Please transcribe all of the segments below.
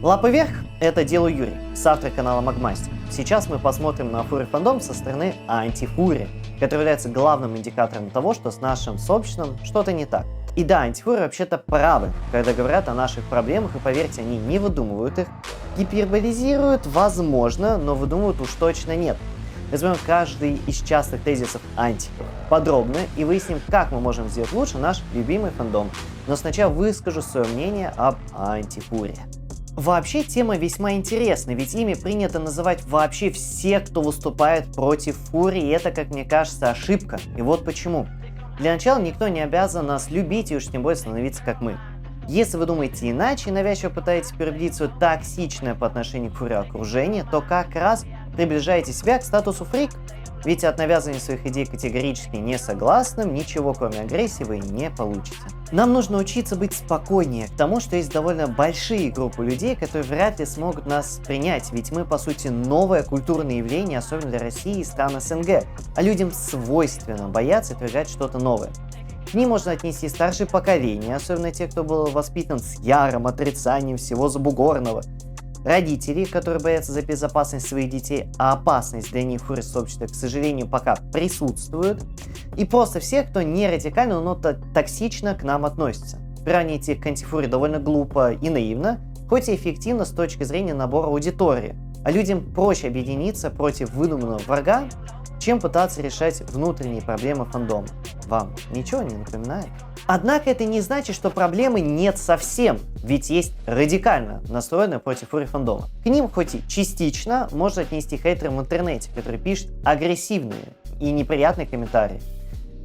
Лапы вверх – это делаю Юрий, соавтор канала Magmaster. Сейчас мы посмотрим на фури фандом со стороны антифури, который является главным индикатором того, что с нашим сообществом что-то не так. И да, антифури вообще-то правы, когда говорят о наших проблемах, и поверьте, они не выдумывают их, гиперболизируют, возможно, но выдумывают уж точно нет. Разберем каждый из частых тезисов антиков подробно и выясним, как мы можем сделать лучше наш любимый фандом. Но сначала выскажу свое мнение об антифури. Вообще тема весьма интересна, ведь ими принято называть вообще все, кто выступает против фури, и это, как мне кажется, ошибка. И вот почему. Для начала никто не обязан нас любить и уж тем более становиться как мы. Если вы думаете иначе и навязчиво пытаетесь переубедить свое токсичное по отношению к фури окружение, то как раз приближаете себя к статусу фрик. Ведь от навязывания своих идей категорически не согласным ничего кроме агрессии вы не получите. Нам нужно учиться быть спокойнее к тому, что есть довольно большие группы людей, которые вряд ли смогут нас принять, ведь мы по сути новое культурное явление, особенно для России и стран СНГ, а людям свойственно бояться отвергать что-то новое. К ним можно отнести старшее поколение, особенно те, кто был воспитан с ярым отрицанием всего забугорного. Родители, которые боятся за безопасность своих детей, а опасность для них фури сообщества, к сожалению, пока присутствует. И просто все, кто не радикально, но токсично к нам относится. Приравнивать их к антифури довольно глупо и наивно, хоть и эффективно с точки зрения набора аудитории. А людям проще объединиться против выдуманного врага, чем пытаться решать внутренние проблемы фандома. Вам ничего не напоминает? Однако это не значит, что проблемы нет совсем, ведь есть радикально настроенные против фури фандома. К ним хоть и частично можно отнести хейтеров в интернете, которые пишут агрессивные и неприятные комментарии.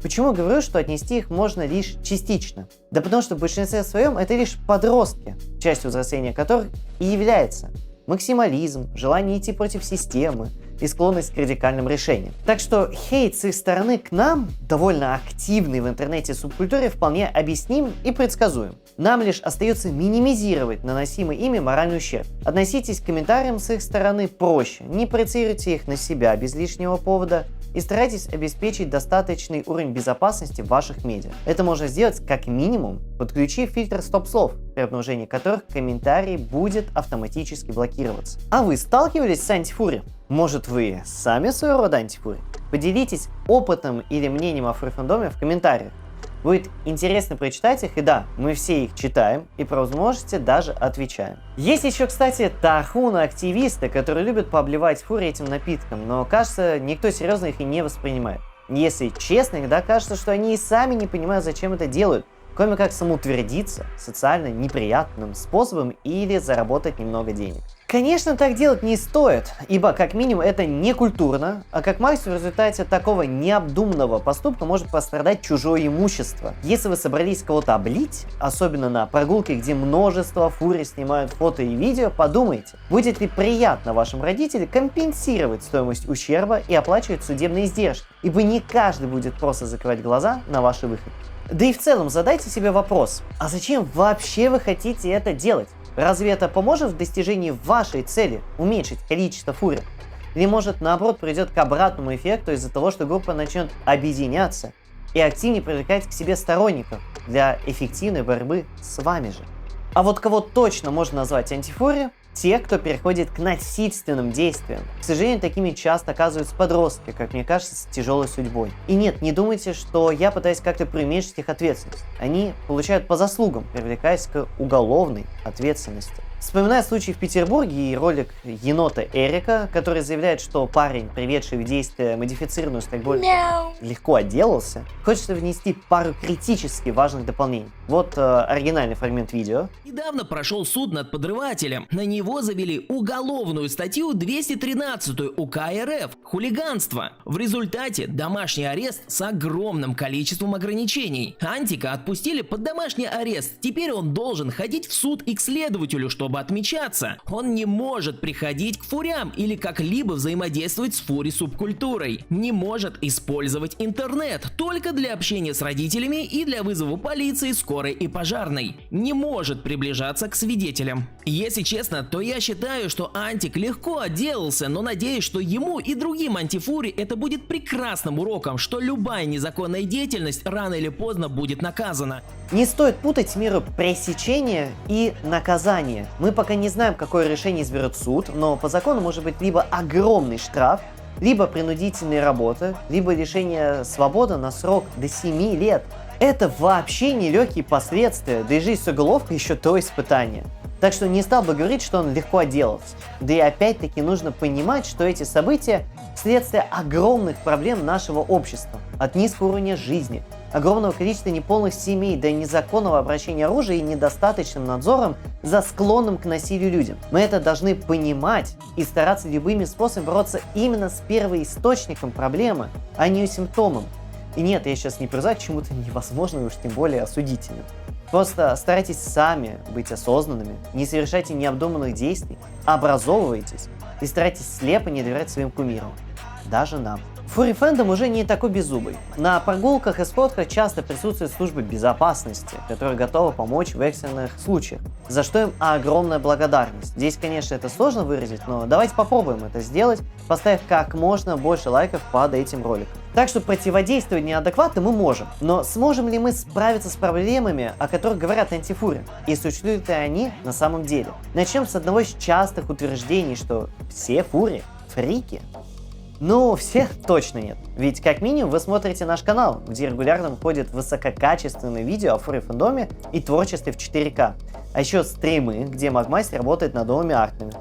Почему говорю, что отнести их можно лишь частично? Да потому что в большинстве своем это лишь подростки, частью взросления которых и является максимализм, желание идти против системы и склонность к радикальным решениям. Так что хейт с их стороны к нам, довольно активный в интернете субкультуре, вполне объясним и предсказуем. Нам лишь остается минимизировать наносимый ими моральный ущерб. Относитесь к комментариям с их стороны проще, не проецируйте их на себя без лишнего повода и старайтесь обеспечить достаточный уровень безопасности в ваших медиа. Это можно сделать как минимум, подключив фильтр стоп-слов, при обнаружении которых комментарий будет автоматически блокироваться. А вы сталкивались с антифури? Может, вы сами своего рода антифури? Поделитесь опытом или мнением о фури-фандоме в комментариях. Будет интересно прочитать их, и да, мы все их читаем и по возможности даже отвечаем. Есть еще, кстати, тархуны-активисты, которые любят пообливать фури этим напитком, но кажется, никто серьезно их и не воспринимает. Если честно, иногда кажется, что они и сами не понимают, зачем это делают, кроме как самоутвердиться социально неприятным способом или заработать немного денег. Конечно, так делать не стоит, ибо как минимум это не культурно, а как максимум в результате такого необдуманного поступка может пострадать чужое имущество. Если вы собрались кого-то облить, особенно на прогулке, где множество фури снимают фото и видео, подумайте, будет ли приятно вашим родителям компенсировать стоимость ущерба и оплачивать судебные издержки, ибо не каждый будет просто закрывать глаза на ваши выходки. Да и в целом задайте себе вопрос, а зачем вообще вы хотите это делать? Разве это поможет в достижении вашей цели уменьшить количество фури? Или может наоборот приведет к обратному эффекту из-за того, что группа начнет объединяться и активнее привлекать к себе сторонников для эффективной борьбы с вами же? А вот кого точно можно назвать антифури? Те, кто переходит к насильственным действиям. К сожалению, такими часто оказываются подростки, как мне кажется, с тяжелой судьбой. И нет, не думайте, что я пытаюсь как-то преуменьшить их ответственность. Они получают по заслугам, привлекаясь к уголовной ответственности. Вспоминая случай в Петербурге и ролик енота Эрика, который заявляет, что парень, приведший в действие модифицированную стрельбу, легко отделался, хочется внести пару критически важных дополнений. Вот оригинальный фрагмент видео. Недавно прошел суд над подрывателем. На него завели уголовную статью 213 УК РФ «Хулиганство». В результате домашний арест с огромным количеством ограничений. Антика отпустили под домашний арест. Теперь он должен ходить в суд и к следователю, чтобы отмечаться. Он не может приходить к фурям или как-либо взаимодействовать с фури-субкультурой. Не может использовать интернет только для общения с родителями и для вызова полиции, скорой и пожарной. Не может приближаться к свидетелям. Если честно, то я считаю, что Антик легко отделался, но надеюсь, что ему и другим антифури это будет прекрасным уроком, что любая незаконная деятельность рано или поздно будет наказана. Не стоит путать меру пресечения и наказания. Мы пока не знаем, какое решение изберет суд, но по закону может быть либо огромный штраф, либо принудительные работы, либо лишение свободы на срок до 7 лет. Это вообще нелегкие последствия, да и жизнь с уголовкой еще то испытание. Так что не стал бы говорить, что он легко отделался. Да и опять-таки нужно понимать, что эти события – следствие огромных проблем нашего общества. От низкого уровня жизни, огромного количества неполных семей, до незаконного обращения оружия и недостаточным надзором за склонным к насилию людям. Мы это должны понимать и стараться любыми способами бороться именно с первоисточником проблемы, а не симптомом. И нет, я сейчас не призываю к чему-то невозможному, уж тем более осудительным. Просто старайтесь сами быть осознанными, не совершайте необдуманных действий, образовывайтесь и старайтесь слепо не доверять своим кумирам, даже нам. Фури-фэндом уже не такой беззубый. На прогулках и сходках часто присутствует служба безопасности, которая готова помочь в экстренных случаях, за что им огромная благодарность. Здесь, конечно, это сложно выразить, но давайте попробуем это сделать, поставив как можно больше лайков под этим роликом. Так что противодействовать неадекватно мы можем, но сможем ли мы справиться с проблемами, о которых говорят антифури? И существуют ли они на самом деле? Начнем с одного из частых утверждений, что все фури – фрики. Ну, всех точно нет. Ведь как минимум вы смотрите наш канал, где регулярно выходят высококачественные видео о фури-фэндоме и творчестве в 4К. А еще стримы, где Магмастер работает над новыми артами.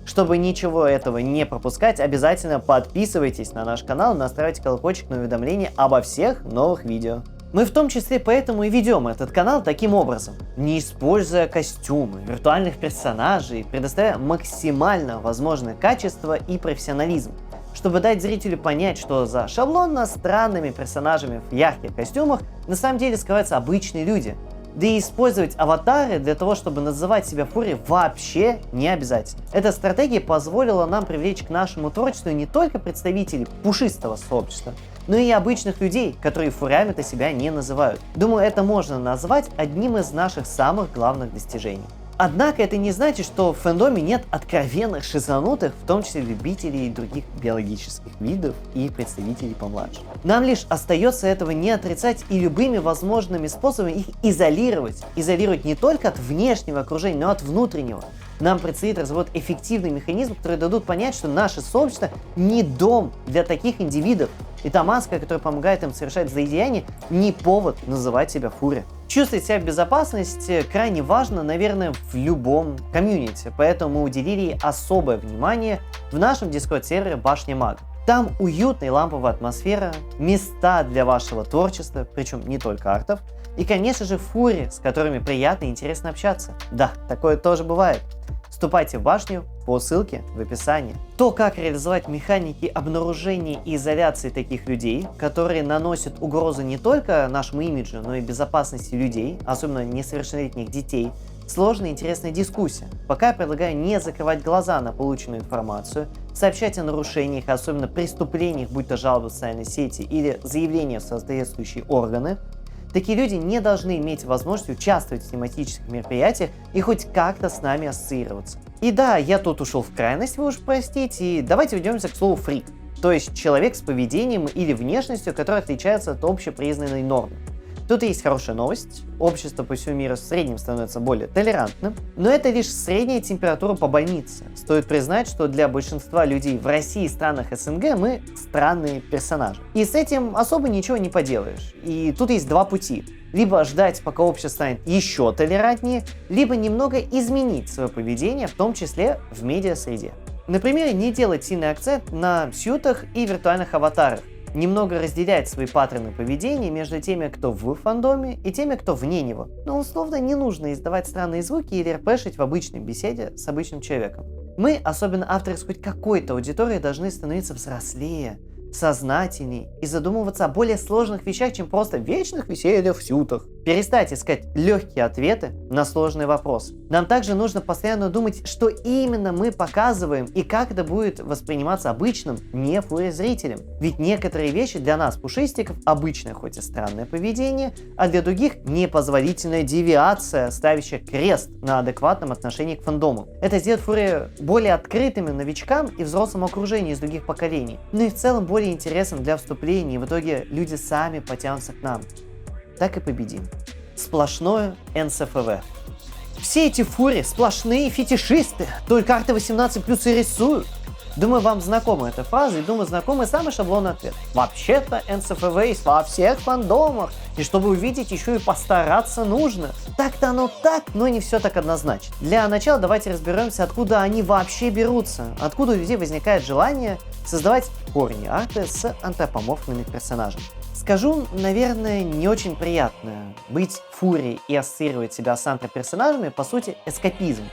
Чтобы ничего этого не пропускать, обязательно подписывайтесь на наш канал и настраивайте колокольчик на уведомления обо всех новых видео. Мы в том числе поэтому и ведем этот канал таким образом, не используя костюмы, виртуальных персонажей, предоставляя максимально возможное качество и профессионализм, чтобы дать зрителю понять, что за шаблонно странными персонажами в ярких костюмах на самом деле скрываются обычные люди. Да и использовать аватары для того, чтобы называть себя фури, вообще не обязательно. Эта стратегия позволила нам привлечь к нашему творчеству не только представителей пушистого сообщества, но и обычных людей, которые фурями-то себя не называют. Думаю, это можно назвать одним из наших самых главных достижений. Однако это не значит, что в фэндоме нет откровенных шизанутых, в том числе любителей других биологических видов и представителей помладше. Нам лишь остается этого не отрицать и любыми возможными способами их изолировать. Изолировать не только от внешнего окружения, но и от внутреннего. Нам предстоит разработать эффективный механизм, которые дадут понять, что наше сообщество не дом для таких индивидов. И та маска, которая помогает им совершать злодеяния, не повод называть себя фури. Чувствовать себя в безопасности крайне важно, наверное, в любом комьюнити, поэтому мы уделили ей особое внимание в нашем дискорд-сервере Башня Мага. Там уютная и ламповая атмосфера, места для вашего творчества, причем не только артов, и, конечно же, фури, с которыми приятно и интересно общаться. Да, такое тоже бывает. Вступайте в башню по ссылке в описании. То, как реализовать механики обнаружения и изоляции таких людей, которые наносят угрозу не только нашему имиджу, но и безопасности людей, особенно несовершеннолетних детей, сложная и интересная дискуссия. Пока я предлагаю не закрывать глаза на полученную информацию, сообщать о нарушениях, особенно преступлениях, будь то жалобы в социальной сети или заявления в соответствующие органы. Такие люди не должны иметь возможность участвовать в тематических мероприятиях и хоть как-то с нами ассоциироваться. И да, я тут ушел в крайность, вы уж простите, и давайте вернемся к слову фрик, то есть человек с поведением или внешностью, который отличается от общепризнанной нормы. Тут есть хорошая новость, общество по всему миру в среднем становится более толерантным, но это лишь средняя температура по больнице. Стоит признать, что для большинства людей в России и странах СНГ мы странные персонажи. И с этим особо ничего не поделаешь. И тут есть два пути. Либо ждать, пока общество станет еще толерантнее, либо немного изменить свое поведение, в том числе в медиасреде. Например, не делать сильный акцент на сьютах и виртуальных аватарах. Немного разделять свои паттерны поведения между теми, кто в фандоме, и теми, кто вне него. Но условно не нужно издавать странные звуки или рпшить в обычной беседе с обычным человеком. Мы, особенно авторы с хоть какой-то аудиторией, должны становиться взрослее, сознательней и задумываться о более сложных вещах, чем просто вечных весельях в сютах. Перестать искать легкие ответы на сложные вопросы. Нам также нужно постоянно думать, что именно мы показываем и как это будет восприниматься обычным, не фури-зрителем. Ведь некоторые вещи для нас, пушистиков, обычное, хоть и странное поведение, а для других непозволительная девиация, ставящая крест на адекватном отношении к фандому. Это сделает фури более открытыми новичкам и взрослому окружению из других поколений, ну и в целом более интересным для вступления, и в итоге люди сами потянутся к нам. Так и победим. Сплошное НСФВ. Все эти фури сплошные фетишисты, только арты 18+ и рисуют. Думаю, вам знакома эта фраза, и думаю, знакомый самый шаблонный ответ. Вообще-то НСФВ есть во всех фандомах, и чтобы увидеть, еще и постараться нужно. Так-то оно так, но не все так однозначно. Для начала давайте разберемся, откуда они вообще берутся, откуда у людей возникает желание создавать корни арты с антропоморфными персонажами. Скажу, наверное, не очень приятное. Быть фурией и ассоциировать себя с антроперсонажами, по сути, эскапизм.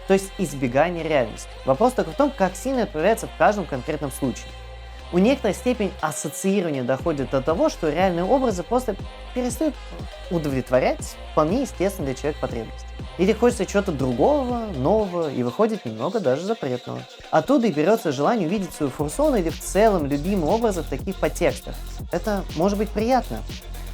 То есть избегание реальности. Вопрос только в том, как сильно это проявляется в каждом конкретном случае. У некоторой степени ассоциирование доходит до того, что реальные образы просто перестают удовлетворять вполне естественно для человека потребности. Или хочется чего-то другого, нового, и выходит немного даже запретного. Оттуда и берется желание увидеть свою фурсону или в целом любимые образы в таких подтекстах. Это может быть приятно.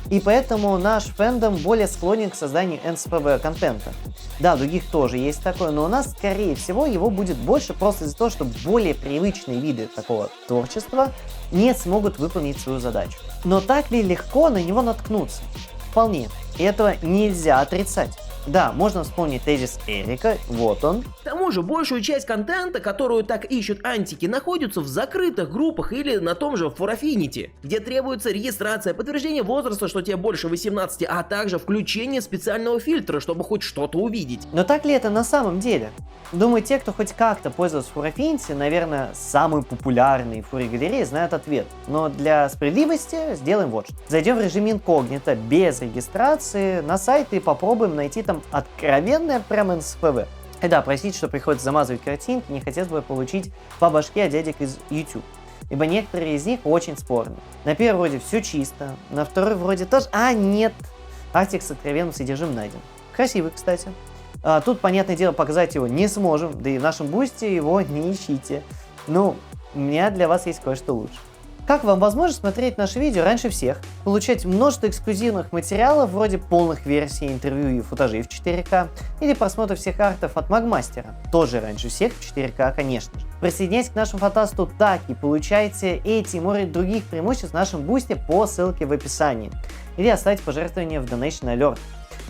И поэтому наш фэндом более склонен к созданию НСФВ контента. Да, у других тоже есть такое, но у нас, скорее всего, его будет больше просто из-за того, что более привычные виды такого творчества не смогут выполнить свою задачу. Но так ли легко на него наткнуться? Вполне. И этого нельзя отрицать. Да, можно вспомнить тезис Эрика, вот он. К тому же, большую часть контента, которую так ищут антики, находится в закрытых группах или на том же Furaffinity, где требуется регистрация, подтверждение возраста, что тебе больше 18, а также включение специального фильтра, чтобы хоть что-то увидеть. Но так ли это на самом деле? Думаю, те, кто хоть как-то пользовался Furaffinity, наверное, самые популярные фури-галереи знают ответ. Но для справедливости сделаем вот что. Зайдем в режим инкогнито, без регистрации, на сайт и попробуем найти там откровенное прям НСФВ. И да, простите, что приходится замазывать картинки, не хотелось бы получить по башке от дядек из YouTube. Ибо некоторые из них очень спорны. На первый вроде все чисто, на второй вроде тоже... А, нет! Артик с откровенным содержимым найден. Красивый, кстати. Тут, понятное дело, показать его не сможем, да и в нашем бусте его не ищите. Ну, у меня для вас есть кое-что лучше. Как вам возможность смотреть наши видео раньше всех, получать множество эксклюзивных материалов вроде полных версий, интервью и футажей в 4К, или просмотра всех артов от Магмастера, тоже раньше всех в 4К, конечно же. Присоединяйтесь к нашему фантасту так и получайте эти и море других преимуществ в нашем бусте по ссылке в описании. Или оставьте пожертвования в Donation Alert.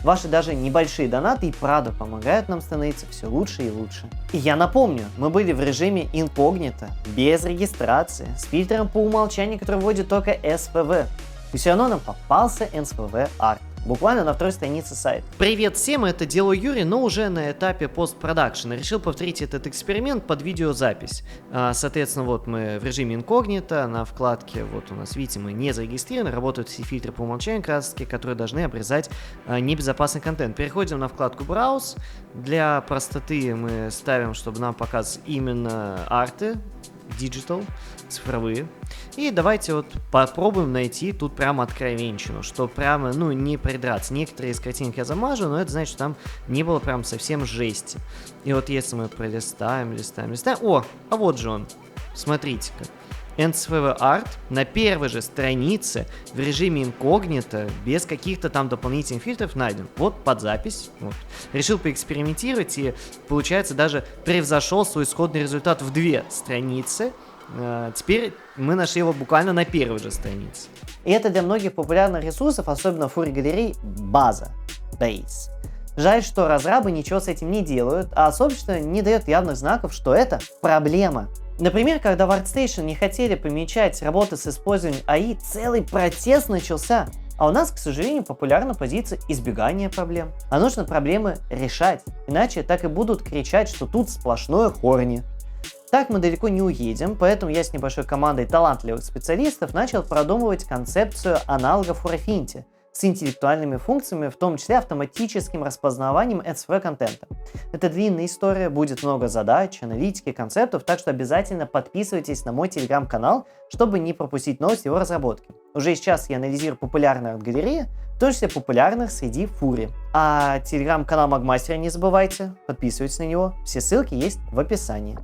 Ваши даже небольшие донаты и правда помогают нам становиться все лучше и лучше. И я напомню, мы были в режиме инкогнито, без регистрации, с фильтром по умолчанию, который вводит только СПВ. И все равно нам попался НСФВ арт. Буквально на второй странице сайта. Привет всем, это делаю Юрий, но уже на этапе постпродакшена. Решил повторить этот эксперимент под видеозапись. Соответственно, вот мы в режиме инкогнито, на вкладке, вот у нас, видите, мы не зарегистрированы, работают все фильтры по умолчанию краски, которые должны обрезать небезопасный контент. Переходим на вкладку Browse. Для простоты мы ставим, чтобы нам показывать именно арты, digital, цифровые. И давайте вот попробуем найти тут прямо откровенщину, что прямо, ну, не придраться. Некоторые из картинок я замажу, но это значит, что там не было прям совсем жести. И вот если мы пролистаем, листаем, о, а вот же он, смотрите-ка. NSFW Art на первой же странице в режиме инкогнито, без каких-то там дополнительных фильтров найден. Вот под запись. Вот. Решил поэкспериментировать и, получается, даже превзошел свой исходный результат в 2 страницы. Теперь мы нашли его буквально на первой же странице. И это для многих популярных ресурсов, особенно фури-галерей, база. Base. Жаль, что разрабы ничего с этим не делают, а сообщество не дает явных знаков, что это проблема. Например, когда в ArtStation не хотели помечать работы с использованием АИ, целый протест начался. А у нас, к сожалению, популярна позиция избегания проблем. А нужно проблемы решать, иначе так и будут кричать, что тут сплошное хорни. Так мы далеко не уедем, поэтому я с небольшой командой талантливых специалистов начал продумывать концепцию аналогов Furaffinity с интеллектуальными функциями, в том числе автоматическим распознаванием NSFW-контента. Это длинная история, будет много задач, аналитики, концептов, так что обязательно подписывайтесь на мой телеграм-канал, чтобы не пропустить новости его разработки. Уже сейчас я анализирую популярные арт-галереи, в том числе популярных среди фури. А телеграм-канал Магмастера не забывайте, подписывайтесь на него, все ссылки есть в описании.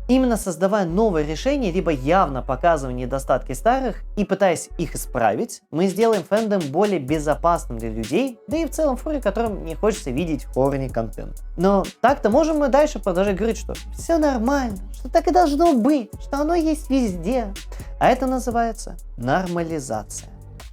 Именно создавая новые решения, либо явно показывая недостатки старых и пытаясь их исправить, мы сделаем фэндом более безопасным для людей, да и в целом фури, которым не хочется видеть хорни контент. Но так-то можем мы дальше продолжать говорить, что все нормально, что так и должно быть, что оно есть везде. А это называется нормализация.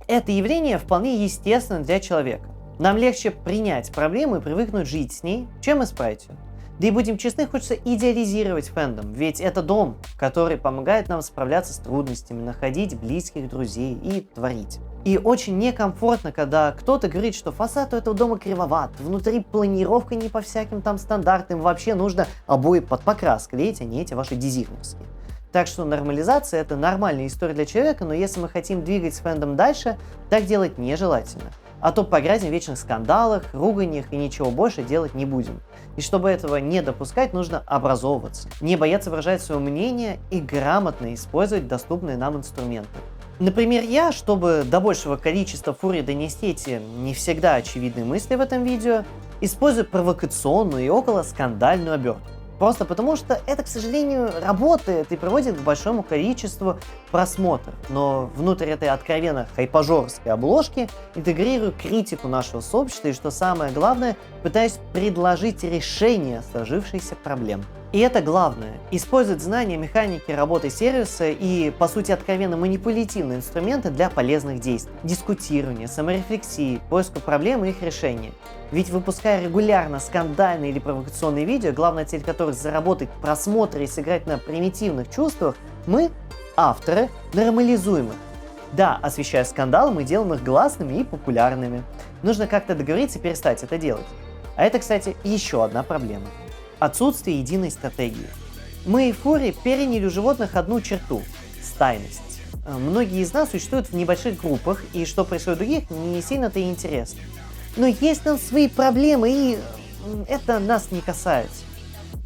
Это явление вполне естественно для человека. Нам легче принять проблему и привыкнуть жить с ней, чем исправить ее. Да и будем честны, хочется идеализировать фэндом, ведь это дом, который помогает нам справляться с трудностями, находить близких друзей и творить. И очень некомфортно, когда кто-то говорит, что фасад у этого дома кривоват, внутри планировка не по всяким там стандартам, вообще нужно обои под покрас клеить, а не эти ваши дизайнерские. Так что нормализация — это нормальная история для человека, но если мы хотим двигать с фэндом дальше, так делать нежелательно. А то погрязнем в вечных скандалах, руганиях и ничего больше делать не будем. И чтобы этого не допускать, нужно образовываться, не бояться выражать свое мнение и грамотно использовать доступные нам инструменты. Например, я, чтобы до большего количества фурий донести эти не всегда очевидные мысли в этом видео, использую провокационную и около скандальную обертку. Просто потому, что это, к сожалению, работает и приводит к большому количеству просмотров. Но внутрь этой откровенно хайпажорской обложки интегрирую критику нашего сообщества и, что самое главное, пытаюсь предложить решение сложившейся проблемы. И это главное – использовать знания механики работы сервиса и, по сути, откровенно манипулятивные инструменты для полезных действий, дискутирования, саморефлексии, поиска проблем и их решения. Ведь выпуская регулярно скандальные или провокационные видео, главная цель которых заработать просмотры и сыграть на примитивных чувствах, мы, авторы, нормализуем их. Да, освещая скандалы, мы делаем их гласными и популярными. Нужно как-то договориться и перестать это делать. А это, кстати, еще одна проблема. Отсутствие единой стратегии. Мы и фурии переняли у животных одну черту – стайность. Многие из нас существуют в небольших группах, и что происходит у других, не сильно-то и интересно. Но есть там свои проблемы, и это нас не касается.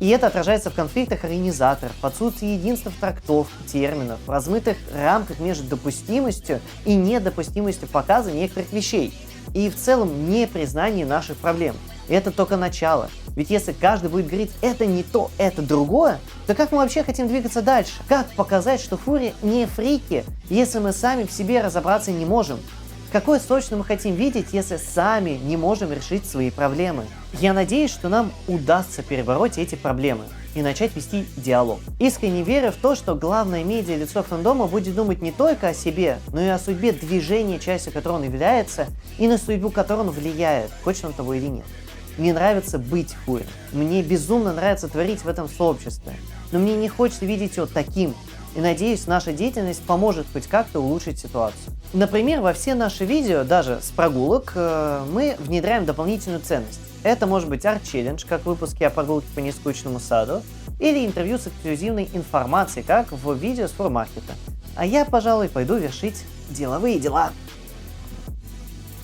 И это отражается в конфликтах организаторов, в отсутствии единства в трактовке терминов, в размытых рамках между допустимостью и недопустимостью показа некоторых вещей, и в целом непризнании наших проблем. И это только начало. Ведь если каждый будет говорить «это не то, это другое», то как мы вообще хотим двигаться дальше? Как показать, что фурии не фрики, если мы сами в себе разобраться не можем? Какое сообщество мы хотим видеть, если сами не можем решить свои проблемы? Я надеюсь, что нам удастся перебороть эти проблемы и начать вести диалог. Искренне верю в то, что главное медиа-лицо фэндома будет думать не только о себе, но и о судьбе движения, частью которого он является, и на судьбу которого он влияет, хочет он того или нет. Мне нравится быть фурией. Мне безумно нравится творить в этом сообществе. Но мне не хочется видеть его таким. И надеюсь, наша деятельность поможет хоть как-то улучшить ситуацию. Например, во все наши видео, даже с прогулок, мы внедряем дополнительную ценность. Это может быть арт-челлендж, как выпуски о прогулке по нескучному саду, или интервью с эксклюзивной информацией, как в видео с фурмаркета. А я, пожалуй, пойду вершить деловые дела.